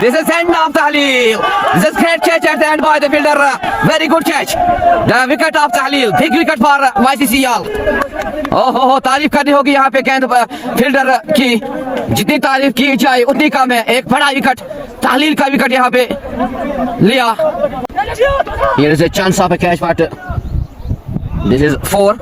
This is end of Tahleel. This is great catch at the end by the fielder. Very good catch. The wicket of Tahleel. Big wicket for YCCL. ओहो तारीफ करनी होगी यहाँ पे गेंद fielder की, जितनी तारीफ की जाए उतनी कम है। एक बड़ा विकेट, ताहलील का विकेट यहाँ पे लिया। Here is a chance of a catch, but this is 4.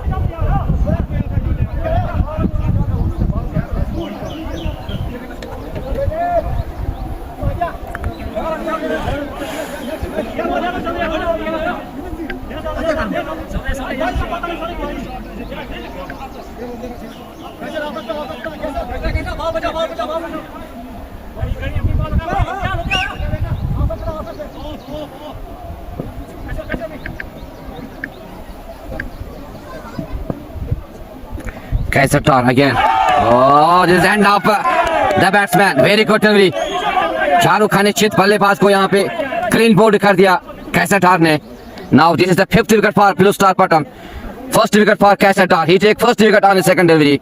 Catch the tar again. Oh, this is end of the batsman. Very good delivery. Shahrukh Khan ने चित बल्लेबाज को यहाँ पे क्लीन बोल्ड कर दिया कैसेटार ने. Now this is the 5th wicket for Blue Star Pattan. First wicket for कैसेटार. He take first wicket on his second delivery.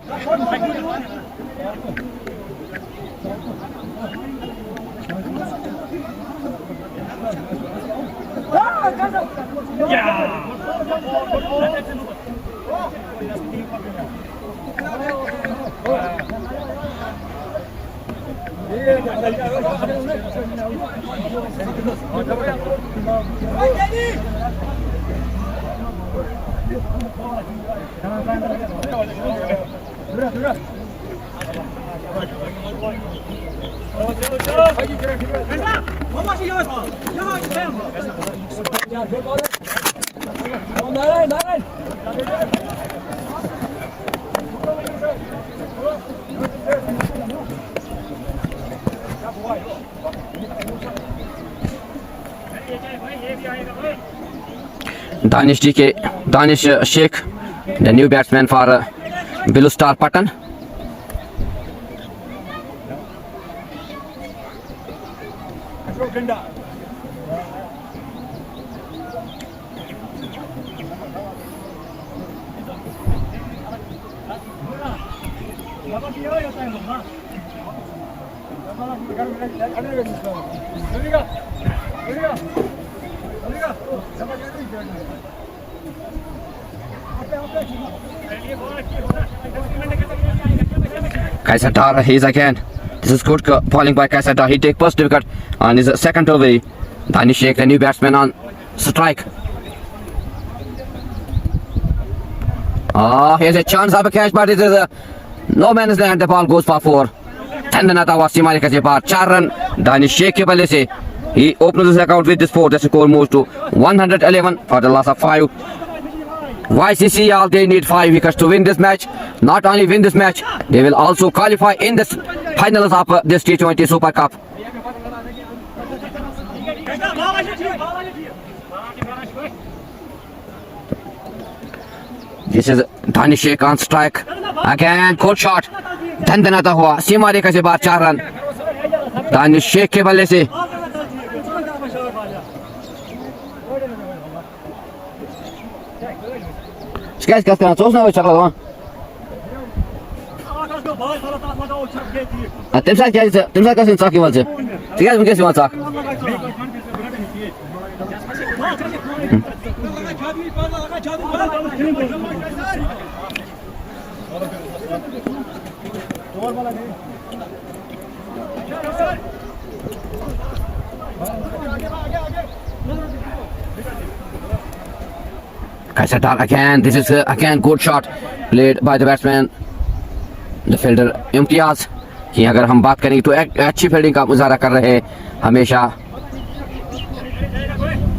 Danish Sheikh, the new batsman for Blue Star Pattan. Kaisatar, he's again. This is good bowling by Kaisatar. He takes first wicket on his second delivery. Danish Sheikh, the new batsman, on strike. Oh, here's a chance of a catch, but it is no man's land. The ball goes for 4. Tandana was Simari के बाद 4 run Danish Sheikh के बल्ले से. He opens his account with this 4. The score moves to 111 for the loss of 5. YCCL, they need 5 wickets to win this match. Not only win this match, they will also qualify in the finals of this T20 Super Cup. This is Danish Sheikh on strike. Again, cold shot. धंधनाता हुआ सीमा रेखा से बाहर 4 run Danish Sheikh के बल्ले से. Skæs करना सोचना वो चला वहाँ. तमसा कैसे इंसाफ की वजह से ठीक है मुझे कैसे इंसाफ. Kaisatar again. This is again good shot played by the batsman, the fielder Imtiaz की अगर हम बात करें तो एक अच्छी फील्डिंग का मुजाहरा कर रहे हैं हमेशा.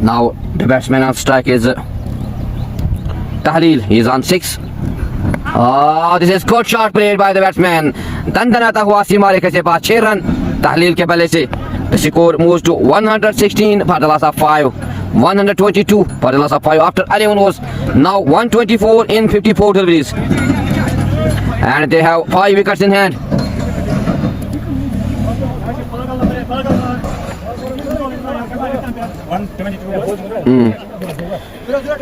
Now the batsman on strike is Tahleel. He is on 6. Oh, this is good shot played by the batsman. दंदनाता हुआ सीमा रेखा से पास 6 रन ताहलील के बल्ले से. The score moves to 116 for the loss of 5. 122 for the loss of 5 after 11 overs. Now 124 in 54 deliveries. And they have 5 wickets in hand.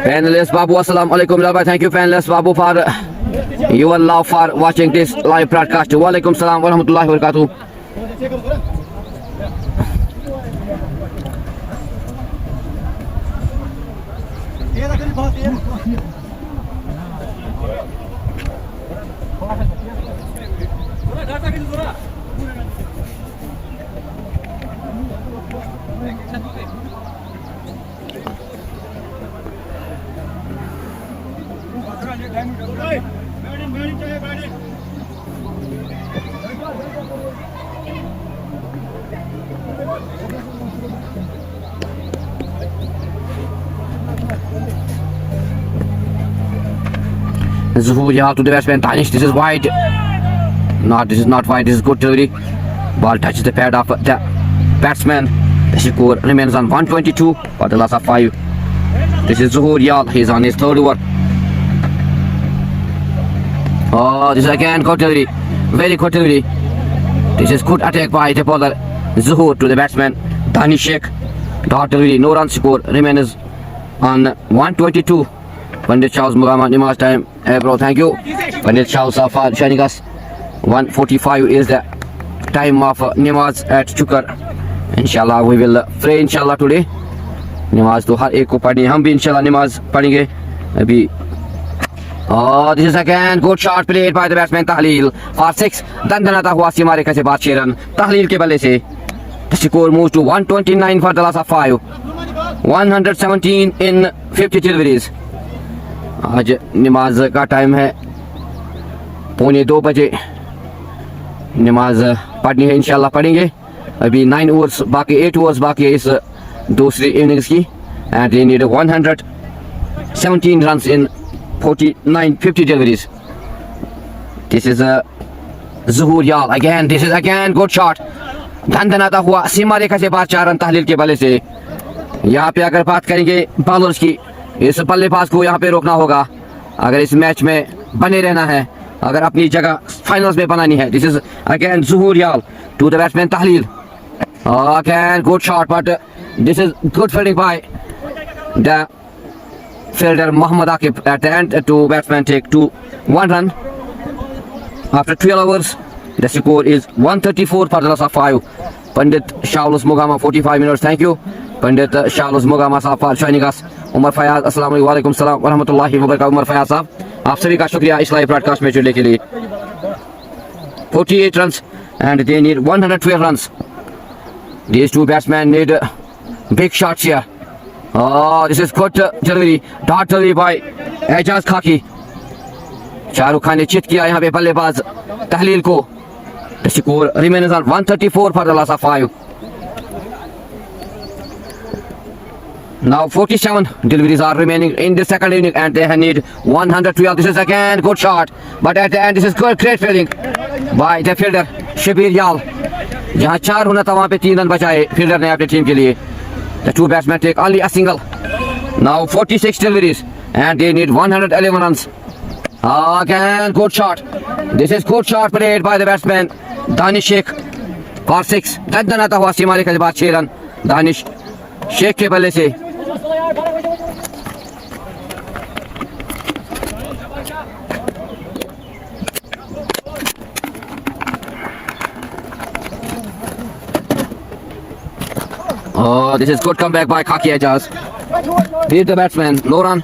Panelists Babu, assalamu alaikum. Thank you panelists Babu for your love for watching this live broadcast. Wa alaikum salam wa rahmatullahi wa barakatuh. Zuhur Yal to the batsman Danish. This is wide. This is not wide. This is good delivery. Ball touches the pad of the batsman. The score remains on 122 for the loss of 5. This is Zuhur Yal. He's on his third over. Oh, this is again good delivery. Very good delivery. This is good attack by the bowler Zuhur to the batsman Danish Sheikh. Dot delivery. No run score remains on 122. Pandit Shah's Muhammad Nimaz time. Bro, thank you. Pandit Shah Safar joining us. 1:45 is the time of Nimaz at Chukar. Inshallah we will pray inshallah today. Nimaz तो हर एक को पढ़नी हम भी inshallah Nimaz पढ़ेंगे अभी. Oh, this is again good shot played by the batsman Tahlil for 6. दंदनाता हुआ सीमारे के से बाद 6 रन Tahlil के बल्ले से. The score moves to 129 for the loss of 5. 117 in 50 deliveries. आज नमाज का टाइम है 1:45 बजे. नमाज पढ़नी है इंशाल्लाह पढ़ेंगे. अभी 9 ओवर्स बाकी 8 ओवर्स बाकी है इस दूसरी इनिंग्स की. And they need 117 runs in 50 deliveries. This is Zuhur Yal again. This is again good shot. धंधनाता हुआ सीमा रेखा से बाहर 4 रन ताहलील के बल्ले से. यहाँ पे अगर बात करेंगे बॉलर्स की, इस बल्लेबाज को यहाँ पे रोकना होगा अगर इस मैच में बने रहना है, अगर अपनी जगह फाइनल्स में बनानी है. This is again Zuhur Yal to the batsman Tahlil. Again good shot but this is good fielding by the fielder Muhammad Akib at the end to batsman take 1 run after 12 overs. The score is 134 for the loss of 5. Pandit Shaulus Mugama 45 minutes. Thank you Pandit Shaulus Mugama साहब for joining us. Umar Fayaz अस्सलाम वालेकुम सलाम व रहमतुल्लाहि व बरकातहू. उमर फयाज साहब आप सभी का शुक्रिया इस लाइव ब्रॉडकास्ट में जुड़ने के लिए. 48 runs and they need 112 runs. These two batsmen need big shots here. Oh, this is good delivery. Dot delivery by Ejaz Khaki. Shahrukh Khan ने चित किया यहाँ पे बल्लेबाज तहलील को. The score remains on 134 for the loss of 5. Now 47 deliveries are remaining in the second inning and they need 112. This is again good shot but at the end this is great fielding by the fielder Shabir Yal. जहाँ 4 होना था वहाँ पे 3 run बचाए fielder ने अपनी team के लिए. The two batsmen take only a single. Now 46 deliveries and they need 111 runs. Again good shot. This is good shot played by the batsman Danish Sheikh for 6. दंदनाता हुआ सीमा रेखा के बाद 6 रन दानिश शेख के बल्ले से. Oh, this is good comeback by Khaki Ejaz. Beat the batsman, no run.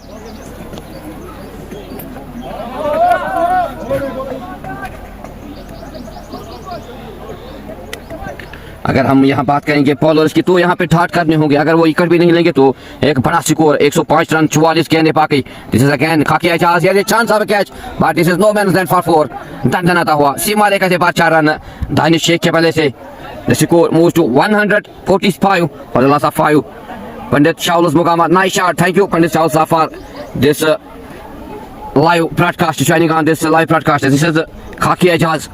अगर हम यहाँ बात करेंगे बॉलर्स की तो यहाँ पे ठाट करने होंगे. अगर वो विकेट भी नहीं लेंगे तो एक बड़ा स्कोर 105 रन 44 गेंदें बाकी. This is again Khaki Ejaz. Here is a chance of a catch but this is no man's land for 4. दंदनाता हुआ सीमा रेखा से बाद 4 रन दानिश शेख के बल्ले से. The score moves to 145 for the loss of 5. Pandit Shaulus Mugama, nice shot. Thank you Pandit Shaulus for this live broadcast, joining on this live broadcast. This is Khaki Ejaz.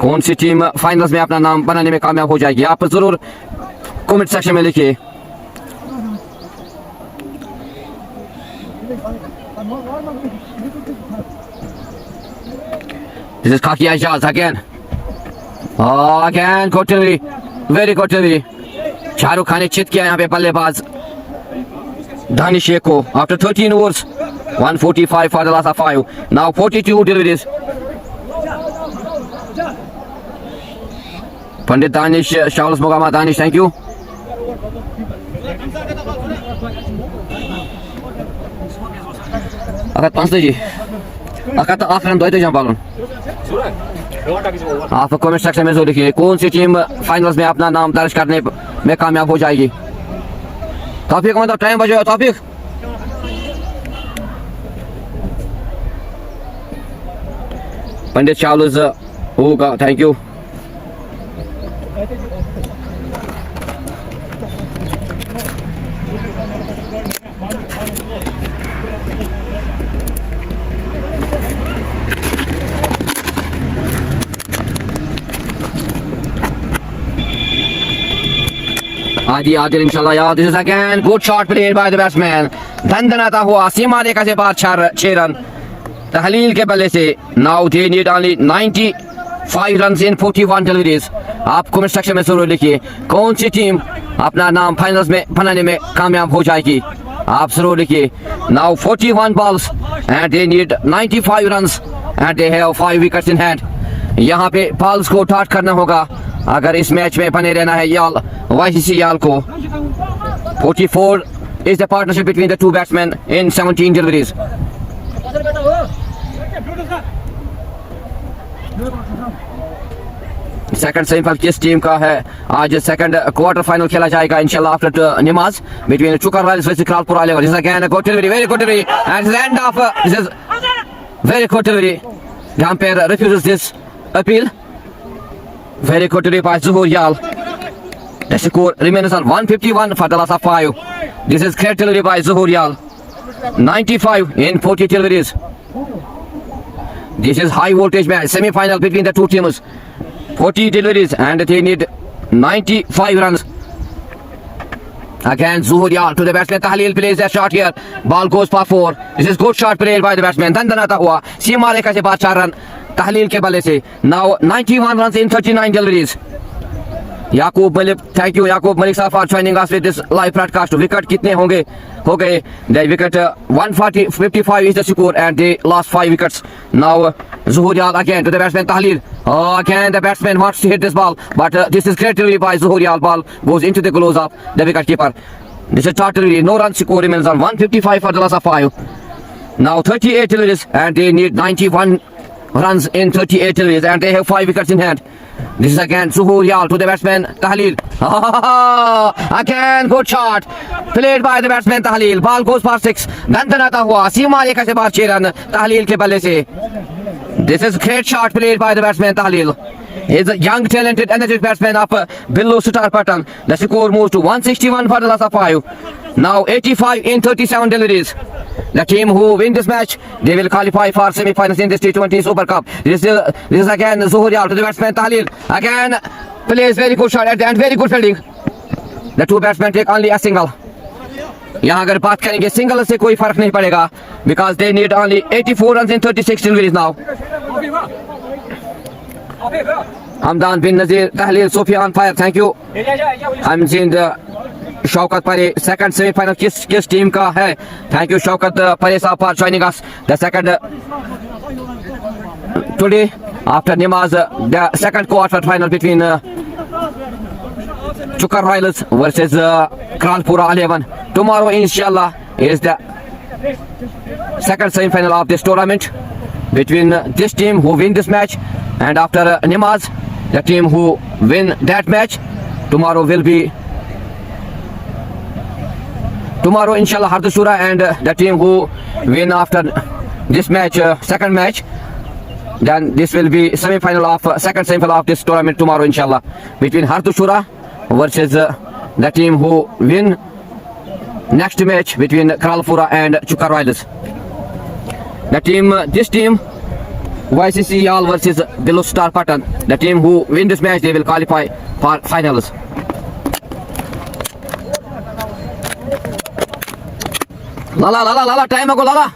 कौन सी team finals में अपना नाम बनाने में कामयाब हो जाएगी आप जरूर कमेंट सेक्शन में लिखिए. This is Khaki Ejaz again. Oh, again good delivery, very good delivery. Shahrukh Khan ने चित किया यहाँ पे बल्लेबाज दानिश शेख को. After 13 overs 145 for the loss of 5. Now 42 deliveries. Pandit Danish, Charles Mogama Danish, thank you. Akat Panstaji. Akat Akram Doito Jampalun. आप comment section में जरूर लिखिए कौन सी टीम फाइनल्स में अपना नाम दर्ज करने में कामयाब हो जाएगी। तौफीक मतलब टाइम बजे तौफीक। पंडित चार्ल्स होगा, थैंक यू। आदि आदिल इंशाल्लाह यार, this is again good shot played by the batsman. धंधनाता हुआ सीमा रेखा से बाहर 6 रन तहलील के बल्ले से। Now they need only 95 runs in 41 deliveries. आप कमेंट सेक्शन में जरूर लिखिए कौन सी टीम अपना नाम फाइनल्स में बनाने में कामयाब हो जाएगी। आप जरूर लिखिए। Now 41 balls and they need 95 runs and they have 5 wickets in hand. यहाँ पे बॉल्स को टाट करना होगा अगर इस मैच में बने रहना है याल YCC याल को। 44 is the partnership between the two batsmen in 17 deliveries. Second semifinal किस टीम का है? आज सेकंड क्वार्टर फाइनल खेला जाएगा इंशाल्लाह आफ्टर नमाज between Chukar Royals versus Kralpora लेवर। This again good delivery, very good delivery and and of this is very good delivery. The umpire refuses this appeal. Very good delivery by Zuhur Yal. The score remains on 151 for the loss of 5. This is great delivery by Zuhur Yal. 95 in 40 deliveries. This is high voltage match, semi-final between the two teams. 40 deliveries and they need 95 runs. Again Zuhur Yal to the batsman. Tahlil plays that shot here. Ball goes for 4. This is good shot played by the batsman. धंधनाता हुआ सीमा रेखा से 4 run तहलील के बल्ले से। Now 91 runs in 39 deliveries. Yaqoob Malik, thank you Yaqoob Malik साहब for joining us with this live broadcast. Wicket कितने हो गए? The wicket 155 is the score and they lost 5 wickets. Now Zuhur Yal again to the batsman Tahlil. Again the batsman wants to hit this ball, but this is great delivery by Zuhur Yal. Ball goes into the gloves of the wicket keeper. This is short delivery. No run score remains on 155 for the loss of 5. Now 38 deliveries and they need 91 runs in 38 deliveries and they have 5 wickets in hand. This is again Zuhur Yal to the batsman Tahlil. Again good shot played by the batsman Tahlil. Ball goes for 6. धंधनाता हुआ सीमा रेखा से बाहर 6 run तहलील के बल्ले से। This is great shot played by the batsman Tahlil. He is a young, talented, energetic batsman of Billu Star Patton. The score moves to 161 for the loss of 5. Now 85 in 37 deliveries. The team who win this match, they will qualify for semi-finals in this T20 Super Cup. This is again Zuhur Yal to the batsman Tahlil. Again plays very good shot at the end, very good fielding. The two batsmen take only a single. यहाँ अगर बात करेंगे single से कोई फर्क नहीं पड़ेगा because they need only 84 runs in 36 deliveries now. Hamdan bin Nazir, Tahlil, Sofia on fire, thank you. I'm seeing the Shaukat Pare, second semi-final किस टीम का है? Thank you Shaukat Pare साहब for joining us. The second today after Namaz, the second quarter final between Chukar Royals versus Kralpura 11. Tomorrow inshallah is the second semi-final of this tournament between this team who win this match and after Namaz the team who win that match. Tomorrow inshallah Hardu Shura and the team who win after this match, second match, then this will be semi-final of second semi-final of this tournament tomorrow inshallah between Hardu Shura versus the team who win next match between Kralpura and Chukar Royals. The team, this team YCC Yal versus Billu Star Patton. The team who win this match, they will qualify for finals. Lala, time ago, Lala.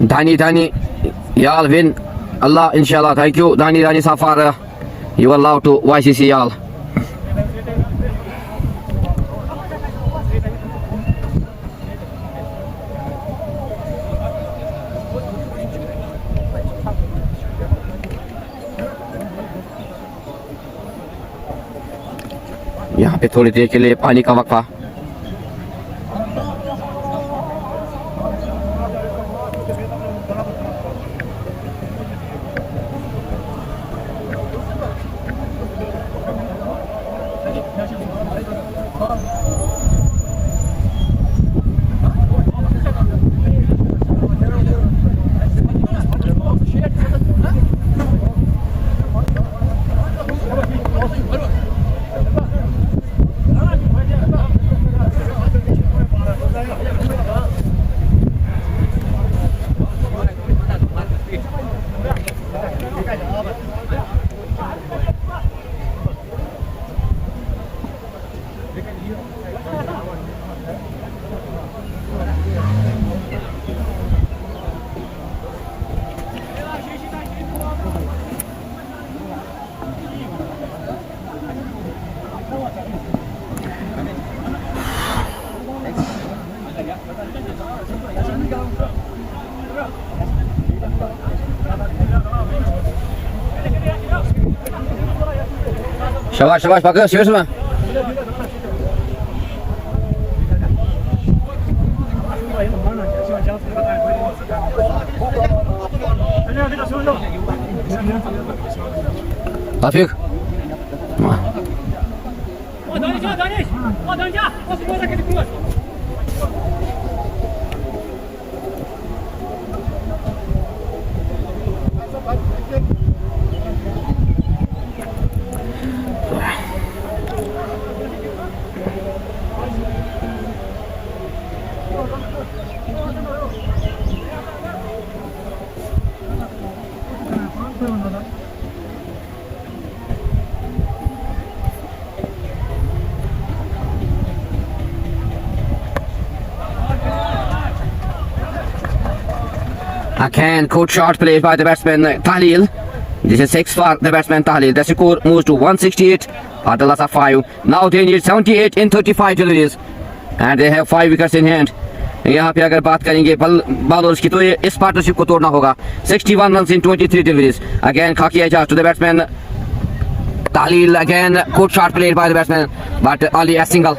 Dhani, Yal win. Allah, inshallah. Thank you, Dhani Safar. You allow to YCC Yal. यहाँ पे थोड़ी देर के लिए पानी का वक्फा। शाबाश शाबाश पकड़ शीर्ष में। Tafik. Again, good shot played by the batsman Tahlil. This is 6 for the batsman Tahlil. The score moves to 168 at the last of 5. Now they need 78 in 35 deliveries and they have 5 wickets in hand. यहाँ पे अगर बात करेंगे bowlers की तो ये इस partnership को तोड़ना होगा। 61 runs in 23 deliveries. Again, Khaki Ejaz to the batsman Tahlil. Again, good shot played by the batsman, but only a single.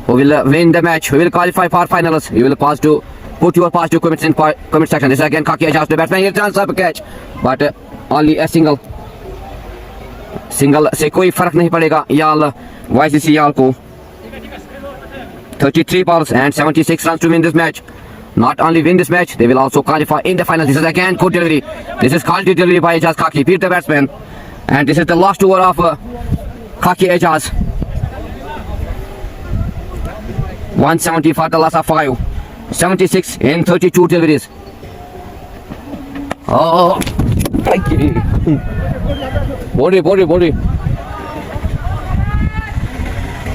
Who will win the match? Who will qualify for finals? You will put your positive comments in comment section. This is again Khaki Ejaz to the batsman. He chance of a catch, but only a single. Single से कोई फर्क नहीं पड़ेगा याल YCC याल को। 33 balls and 76 runs to win this match. Not only win this match, they will also qualify in the final. This is again good delivery. This is quality delivery by Ejaz Khaki. Beat the batsman, and this is the last over of Khaki Ejaz. 170 for the last of 5. 76 in 32 deliveries. Oh, thank you. Body.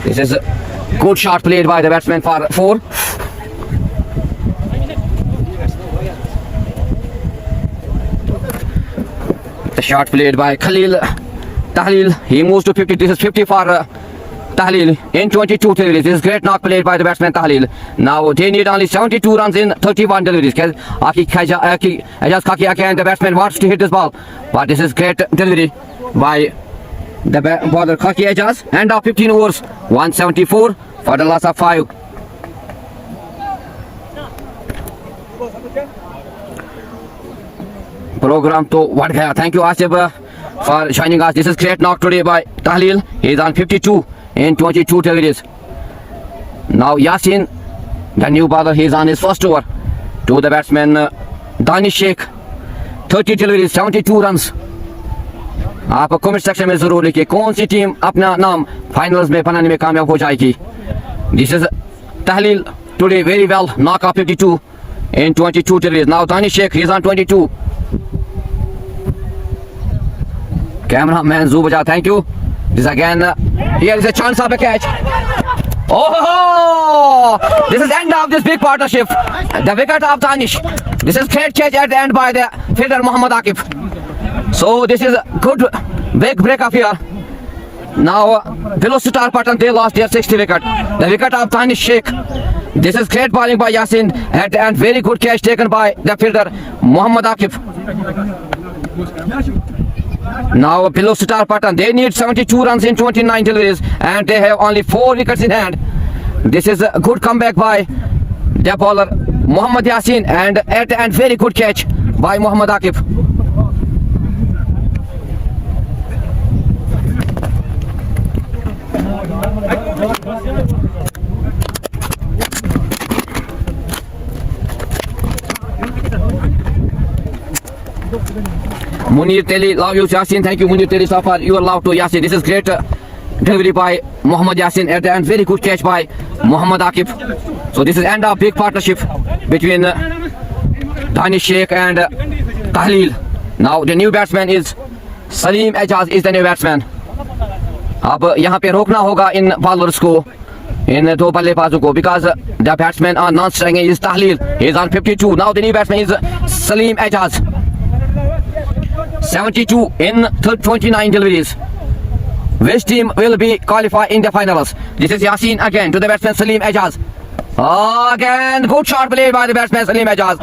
This is a good shot played by the batsman for 4. The shot played by Khalil Tahlil. He moves to 50. This is 50 for Tahlil in 22 deliveries. This is great knock played by the batsman Tahlil. Now they need only 72 runs in 31 deliveries. Ejaz Khaki again, the batsman wants to hit this ball, but this is great delivery by the bowler Khaki Ejaz. End of 15 overs, 174 for the loss of 5. Program to what gaya. Thank you Asif for joining us. This is great knock today by Tahlil. He is on 52 in 22 deliveries. Now Yasin, the new bowler, he is on his first over to the batsman Danish Sheikh. 30 deliveries, 72 runs. आप comment section में जरूर लिखिए कौन सी team अपना नाम finals में बनाने में कामयाब हो जाएगी। This is Tahlil today very well, knock off 52 in 22 deliveries. Now Danish Sheikh, he is on 22. Cameraman Zubaja, thank you. This again, here is a chance of a catch. Oh, this is end of this big partnership. The wicket of Danish. This is great catch at the end by the fielder Muhammad Akif. So this is a good big break up here. Now below star pattern they lost their 60 wicket. The wicket of Danish Sheikh. This is great bowling by Yasin at the end. Very good catch taken by the fielder Muhammad Akif. Now below Star Patan, they need 72 runs in 29 deliveries and they have only 4 wickets in hand. This is a good comeback by their bowler Mohammad Yasin, and at the end very good catch by Mohammad Akif. Munir Teli, love you Yasin. Thank you Munir Teli so far. You are love to Yasin. This is great delivery by Mohammad Yasin at the end. Very good catch by Mohammad Akif. So this is end of big partnership between Danish Sheikh and Tahlil. Now the new batsman is Salim Ejaz is the new batsman. अब यहाँ पे रोकना होगा इन bowlers को, इन दो बल्लेबाजों को, because the batsmen are not striking. Is Tahlil, he is on 52. Now the new batsman is Salim Ejaz. 72 in 29 deliveries. Which team will be qualified in the finals? This is Yasin again to the batsman Salim Ejaz. Again good shot played by the batsman Salim Ejaz.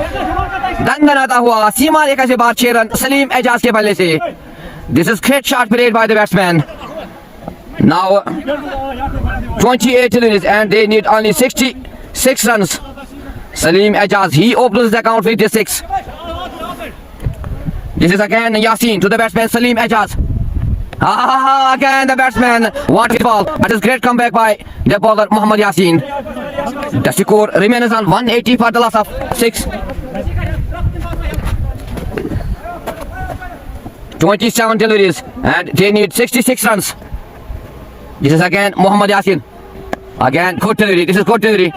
दंदनाता हुआ सीमा रेखा से बाहर 6 run Salim Ejaz के बल्ले से. This is great shot played by the batsman. Now 28 deliveries and they need only 66 runs. Salim Ejaz, he opens the account with the 6. This is again Yasin to the batsman Salim Ejaz. Again the batsman, what a ball. That is great comeback by the bowler Mohammad Yasin. The score remains on 180 for the loss of 6. 27 deliveries and they need 66 runs. This is again Mohammad Yasin. Again good delivery. This is good delivery.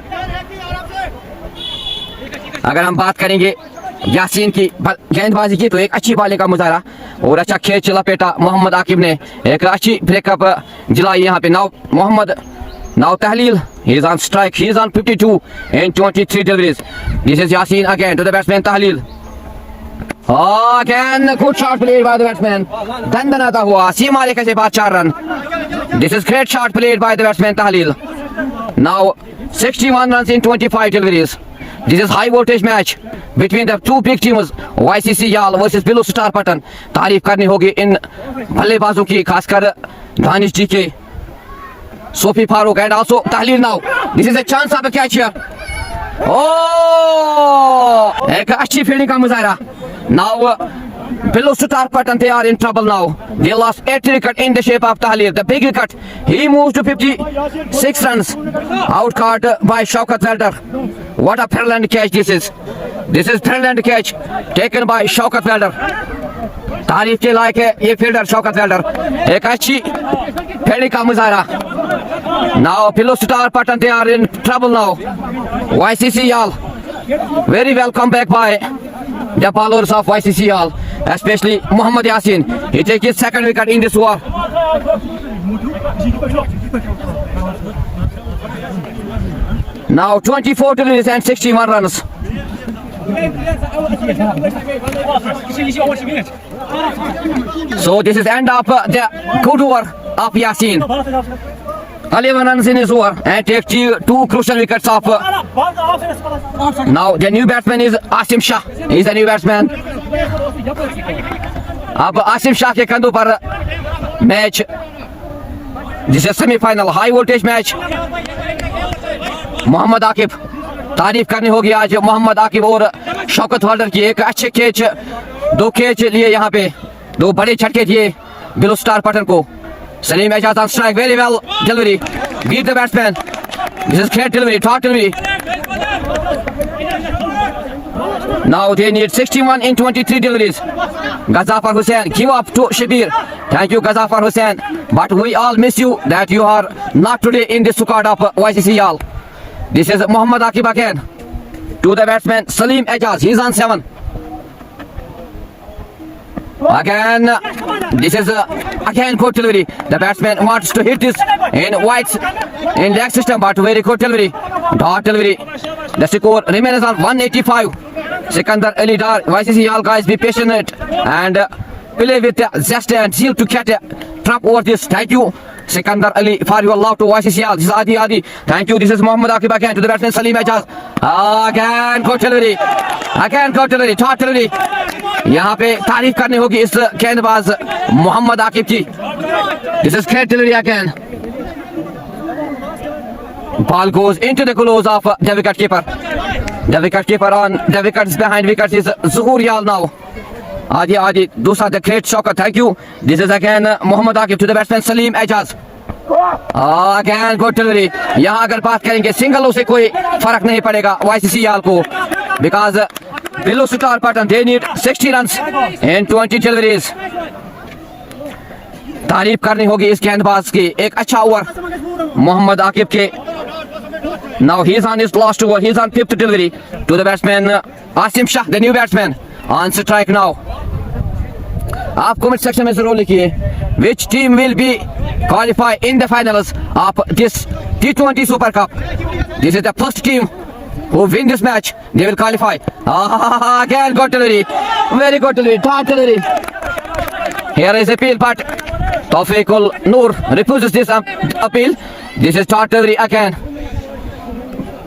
अगर हम बात करेंगे यासीन की गेंदबाजी की तो एक अच्छी बॉलिंग का मुजाहरा और अच्छा खेच लपेटा मोहम्मद आकिब ने, एक अच्छी ब्रेकअप जिलाई यहाँ पे. Now Tahlil, he is on strike. He is on 52 in 23 deliveries. This is Yasin again to the batsman Tahlil. Again good shot played by the batsman. दंदनाता हुआ सीमा रेखा से बाहर 4 run. This is great shot played by the batsman Tahlil. Now 61 runs in 25 deliveries. This is high voltage match between the two big teams YCC Yal versus Below Star Patan. तारीफ करनी होगी इन बल्लेबाजों की, खासकर दानिश जी के, Sophie Farooq and also Tahlil. Now this is a chance of a catch here. Oh, एक अच्छी fielding का मुजाहरा. Now Below Star Patan, they are in trouble now. They lost 8 wickets in the shape of Tahlil. The big wicket, he moves to 56 runs. Out caught by Shaukat Welder. What a brilliant catch this is. This is brilliant catch taken by Shaukat Welder. तारीफ के लायक है ये fielder Shaukat welder. एक अच्छी fielding का मुजाहरा. Now Below Star Patan, they are in trouble now. YCC Yal, very well come back by the bowlers of YCC Yal, especially Mohammad Yasin. He takes his second wicket in this over. Now 24 deliveries and 61 runs. So this is end of the good over of Yasin. 11 runs in his over and takes 2 crucial wickets off. Now the new batsman is Asim Shah. He is the new batsman. अब आसिम शाह के कंधों पर match, जिसे semifinal high voltage match. Mohammad Aqib, तारीफ करनी होगी आज मोहम्मद आकिब और शौकत वेल्डर की. एक अच्छे कैच, 2 कैच लिए यहाँ पे, 2 बड़े झटके दिए Below Star Patan को. Salim Ejaz on strike, very well delivery, beat the batsman. This is great delivery, top delivery. Now they need 61 in 23 deliveries. Ghazzafar Hussain, give up to Shabir. Thank you Ghazzafar Hussain, but we all miss you that you are not today in this squad of YCC Yal. This is Mohammad Akib again to the batsman Salim Ejaz. He is on 7. Again, this is again good delivery. The batsman wants to hit this in White's in leg system, but very good delivery. Dot delivery. The score remains on 185. Sikandar Ali Dar, YCC Yal guys, be patient and play with zest and zeal to get a trap over this. Thank you Sikandar Ali for your love to YCCL. This is Adi. Thank you. This is Muhammad Akib again to the batsman Salim Ejaz. Again good delivery. Short delivery. यहाँ पे तारीफ करनी होगी इस गेंदबाज मोहम्मद आकिब की. This is great delivery again. Ball goes into the gloves of the wicketkeeper. The wicketkeeper on the wickets behind wickets is Zuhur Yal now. Adi, दूसरा the great shocker. Thank you. This is again Muhammad Akib to the batsman Salim Ejaz. Again good delivery. यहाँ अगर बात करेंगे सिंगलों से कोई फर्क नहीं पड़ेगा YCCL को, because below star pattern they need 60 runs in 20 deliveries. तारीफ करनी होगी इस गेंदबाज की. एक अच्छा ओवर मोहम्मद आकिब के. Now he's on his last over. He's on 5th delivery to the batsman Asim Shah, the new batsman on strike now. आप कमेंट सेक्शन में जरूर लिखिए which team will be qualify in the finals of this T20 Super Cup. This is the first team who win this match. They will qualify. Again good delivery. Very good delivery. Top delivery. Here is appeal, but Tawfiqul Noor refuses this appeal. This is top delivery again.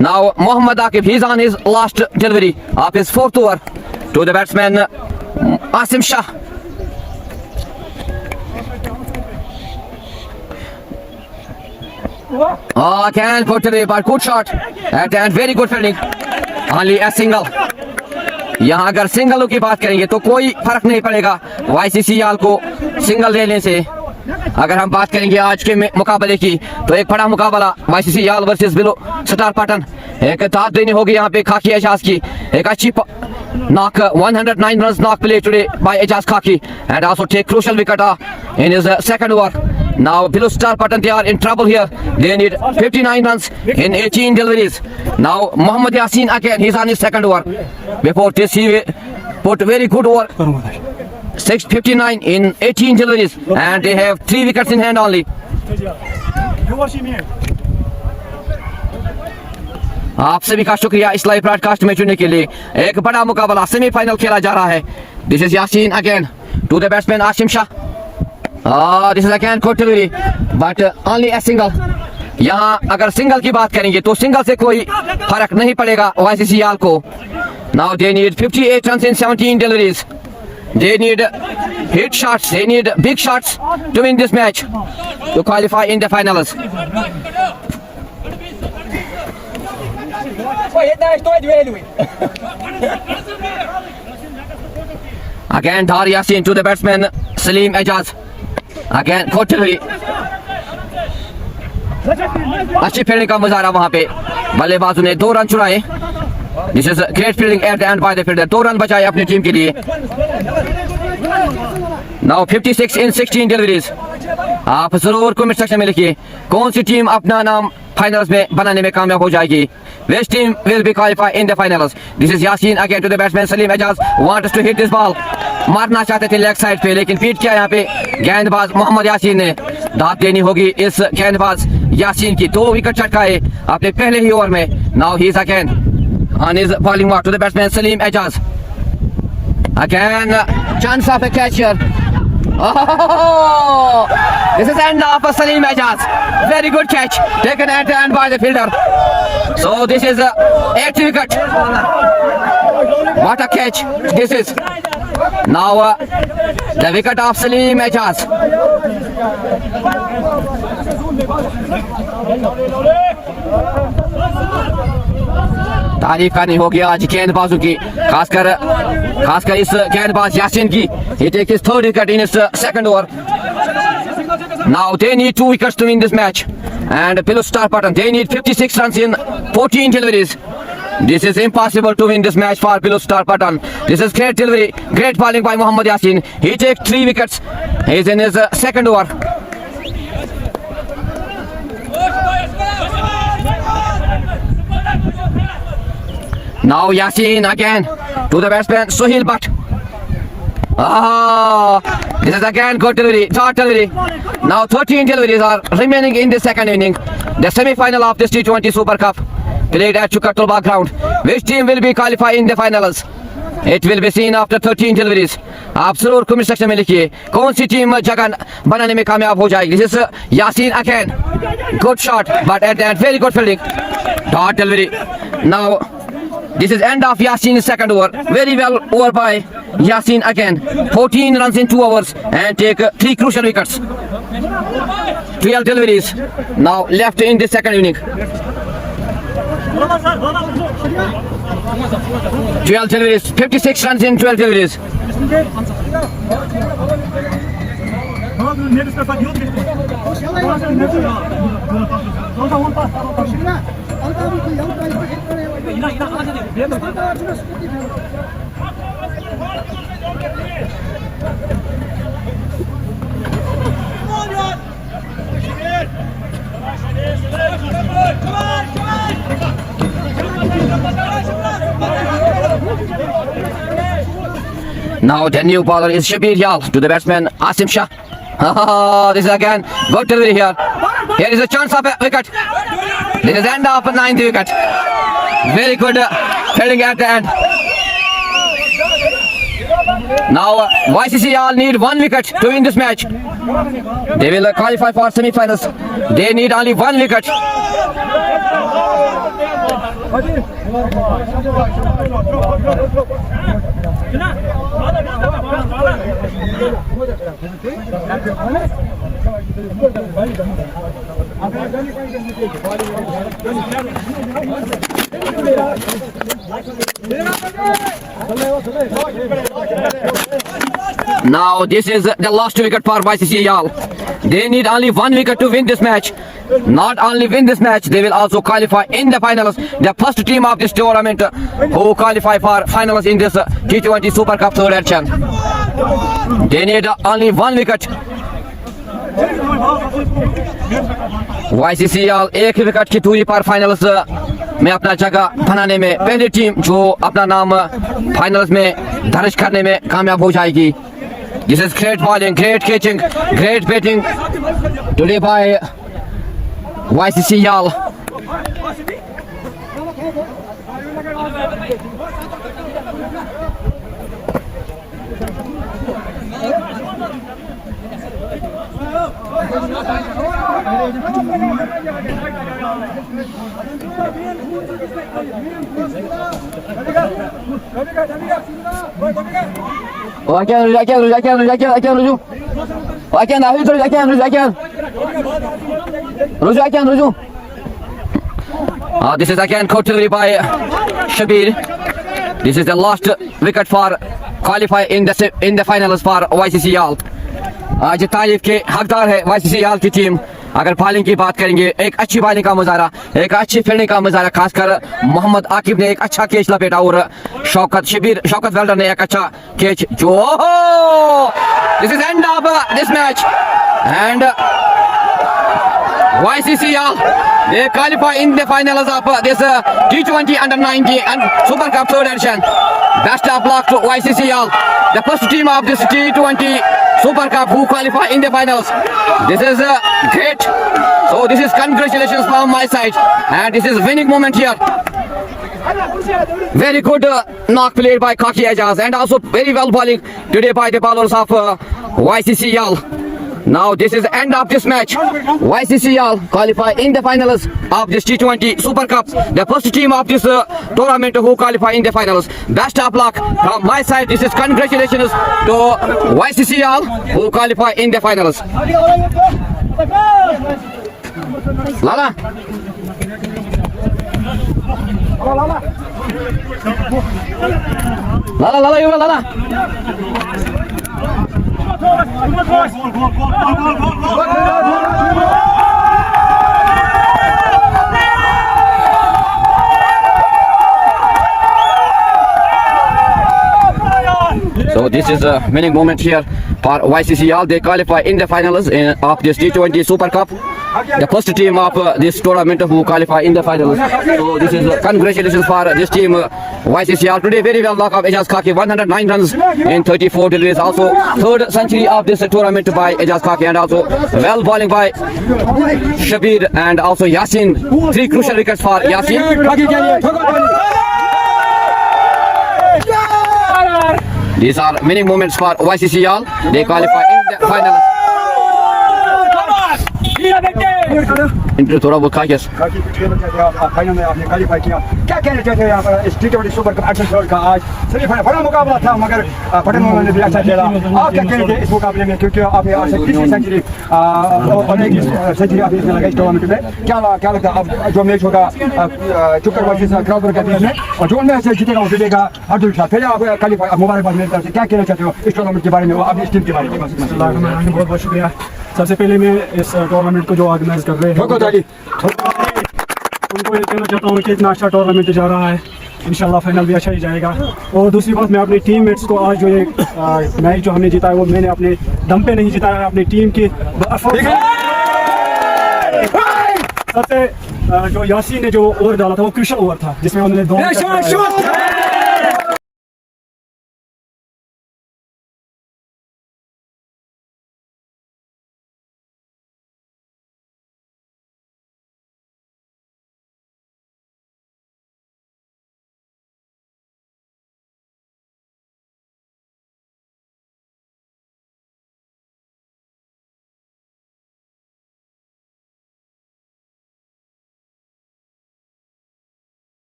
Now Muhammad Akib, he's on his last delivery of his 4th over to the batsman Asim Shah. Again good delivery, but good shot and very good fielding. Only a single. यहाँ अगर सिंगलों की बात करेंगे तो कोई फर्क नहीं पड़ेगा YCCL को सिंगल लेने से. अगर हम बात करेंगे आज के मुकाबले की तो एक बड़ा मुकाबला YCCL versus below star pattern. एक दाद देनी होगी यहाँ पे खाकी एजाज की. एक अच्छी knock 109 runs knock play today by Ejaz Khaki and also take crucial wicket in his second over. Now below star pattern they are in trouble here. They need 59 runs in 18 deliveries. Now Muhammad Yasin again, he's on his second over. Before this he put very good over 659 in 18 deliveries and they have 3 wickets in hand only. आप सभी का शुक्रिया इस live broadcast में जुड़ने के लिए. एक बड़ा मुकाबला सेमीफाइनल खेला जा रहा है. This is Yasin again to the batsman Asim Shah. This is again good delivery but only a single. यहाँ अगर सिंगल की बात करेंगे तो सिंगल से कोई फर्क नहीं पड़ेगा YCCL को. Now they need 58 runs in 17 deliveries. They need hit shots, they need big shots to win this match to qualify in the finals. Again Dar Yasin to the batsman Salim Ejaz. Again good delivery. अच्छी fielding का मुजाहरा वहां पे. बल्लेबाजों ने 2 run चुराए. This is a great fielding at the end by the fielder. 2 run बचाए अपनी टीम के लिए. Now 56 in 16 deliveries. आप जरूर कमेंट सेक्शन में लिखिए कौन सी टीम अपना नाम फाइनल्स में बनाने में कामयाब हो जाएगी. Which team will be qualified in the finals? This is Yasin again to the batsman Salim Ejaz. Wants to hit this ball. मारना चाहते थे लेग साइड पे लेकिन पीट किया यहाँ पे गेंदबाज मोहम्मद यासीन ने. दाद देनी होगी इस गेंदबाज यासीन की. 2 विकेट चटकाए अपने पहले ही ओवर में. Now he is again on his bowling mark to the batsman Salim Ejaz. Again chance of a catch here. Oh, this is end of Salim Ejaz. Very good catch taken at the end by the fielder. So this is 8th wicket. What a catch this is. Now the wicket of Salim Ejaz. तारीफ करनी होगी आज गेंदबाजों की, खासकर इस गेंदबाज यासीन की. He takes his 3rd wicket in his second over. Now they need 2 wickets to win this match and below star pattern they need 56 runs in 14 deliveries. This is impossible to win this match for below star pattern. This is great delivery, great bowling by Muhammad Yasin. He takes 3 wickets. He is in his second over. Now Yasin again to the batsman Sohail Butt. This is again good delivery, short delivery. Now 13 deliveries are remaining in the second inning. The semi-final of this T20 Super Cup played at Chukatulba ground. Which team will be qualified in the finals? It will be seen after 13 deliveries. आप जरूर comment section में लिखिए कौन सी team जगह बनाने में कामयाब हो जाएगी. This is Yasin again. Good shot, but at the end very good fielding. Dot delivery. Now this is end of Yasin's second over. Very well over by Yasin again. 14 runs in 2 overs and take 3 crucial wickets. 12 deliveries now left in the second inning. 12 deliveries, 56 runs in 12 deliveries. Now the new bowler is Shabir Yal to the batsman Asim Shah. This is again good delivery here. Here is a chance of a wicket. This is end of a 9th wicket. Very good fielding at the end. Now YCC Yal need 1 wicket to win this match. They will qualify for semi-finals. They need only 1 wicket. Now this is the last wicket for YCC Yal. They need only 1 wicket to win this match. Not only win this match, they will also qualify in the finals. The first team of this tournament who qualify for finals in this T20 Super Cup third edition. They need only 1 wicket. YCC Yal 1 wicket की दूरी पर finals में अपना जगह बनाने में पहली team जो अपना नाम फाइनल्स में दर्ज करने में कामयाब हो जाएगी. This is great bowling, great catching, great batting today by YCC Yal. This is again caught delivery by Shabir. This is the last wicket for qualify in the finals for YCC Yal. आज तारीफ के हकदार है YCC Yal की team. अगर bowling की बात करेंगे एक अच्छी बॉलिंग का मुजाहरा, एक अच्छी फील्डिंग का मुजाहरा, खासकर मोहम्मद आकिब ने एक अच्छा कैच लपेटा और शौकत वेल्डर ने एक अच्छा कैच जो this is and of this match and YCC Yal they qualify in the finals of this T20 under-19 and Super Cup third edition. Best of luck to YCC Yal, the first team of this T20 Super Cup who qualify in the finals. This is great. So this is congratulations from my side and this is winning moment here. Very good knock played by Kaki Ajaz and also very well bowling today by the bowlers of YCC Yal. Now this is the end of this match. YCC Yal qualify in the finals of this T20 Super Cup. The first team of this tournament who qualify in the finals. Best of luck from my side. This is congratulations to YCC Yal who qualify in the finals. Lala. Lala, you Lala. So this is a winning moment here for YCC Yal. They qualify in the finals of this T20 Super Cup. The first team of this tournament who qualify in the finals. So this is congratulations for this team YCC Yal. Today very well luck of Ejaz Kaki, 109 runs in 34 deliveries. Also third century of this tournament by Ejaz Kaki and also well bowling by Shabir and also Yasin. 3 crucial wickets for Yasin. These are winning moments for YCCL. They qualify in the final. Interview थोड़ा बहुत खा गया final में आपने qualify किया, क्या कहना चाहते हैं यहाँ पर इस टी20 सुपर कप 68 का आज सेमीफाइनल बड़ा मुकाबला था, मगर पठान ने भी अच्छा खेला। आप क्या कहेंगे इस मुकाबले में, क्योंकि आपने आज तीसरी सेंचुरी और एक सेंचुरी आपने इसमें लगाई टूर्नामेंट में, क्या लगता है अब जो मैच होगा चुकर वर्सेस क्राउबर के बीच में, और जो मैच जीतेगा वो जीतेगा अर्जुन शाह, फिर आप क्वालीफाई मुबारकबाद मेरी तरफ से, क्या कहना चाहते हो इस टूर्नामेंट के बारे में, अपनी इस टीम के बारे में? बहुत बहुत शुक्रिया। सबसे पहले मैं इस टूर्नामेंट को जो ऑर्गेनाइज कर रहे हैं उनको ये कहना चाहता हूँ कि इतना अच्छा टूर्नामेंट जा रहा है, इंशाल्लाह फाइनल भी अच्छा ही जाएगा। और दूसरी बात, मैं अपनी टीम मेट्स को आज जो ये मैच जो हमने जीता है वो मैंने अपने दम पे नहीं जीता है, अपनी टीम की सबसे जो यासीन ने जो ओवर डाला था वो क्रूशियल ओवर था, जिसमें उन्होंने दो